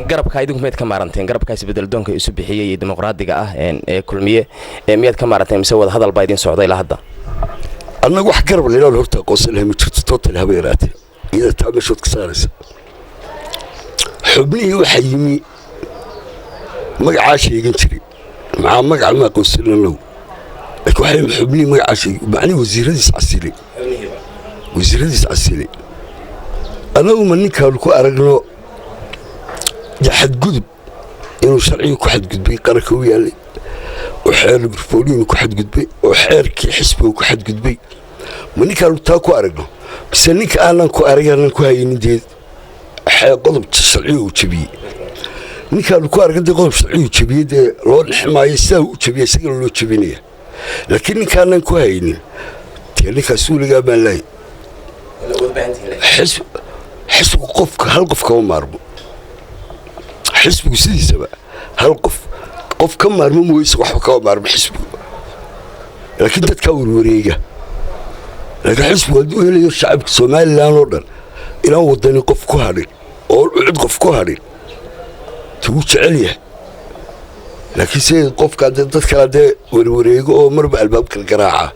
garabka idinku meed ka maaranteen garabkaas bedel doonka isu bixiyay dimuqraadiga ah ee kulmiye meed ka maaranteen mise wada hadal baa idin socday ilaa hadda annagu wax garab leeyahay horta qoosna ma jirto total habeeraatay iyada taabashood ka saaraysa xubnihii waxa yimi magaca sheegan jiray maca magaca ma qoosna low laakiin waxa xubnihii magaca sheegay macni wasiiradiis casili anagu ma ninkaan ku aragno xadgudub inuu sharciga ku xadgudbay qaranka u yaalay oo xeer burburin ku xadgudbay oo xeerkii xisbiga ku xadgudbay ma ninkaan taa ku aragno bise ninka aanan ku aragnan ku haynin deed qodob sharciga uu jabiyey ninkaan ku aragday qodob sharciga uu jabiyey loo dhixmaayo saa uu jabiyey isaga loo jabinaya laakiin ninkaan ku haynin ninkaas weligaa baan lahay xisbigu qofka hal qof kama maarmo xisbigu sidiisaba hal qof ka maarmo mooyse waxba kama maarmo xisbigu laakiin dadkaa warwareega laakiin xisbigu hadduu helayo shacabka somalilan oo dhan inaan wadani qof ku hadhin oo cid qof ku hadhin tuu jecel yahay laakiin se qofka dad kale warwareego oo marba albaabka garaaca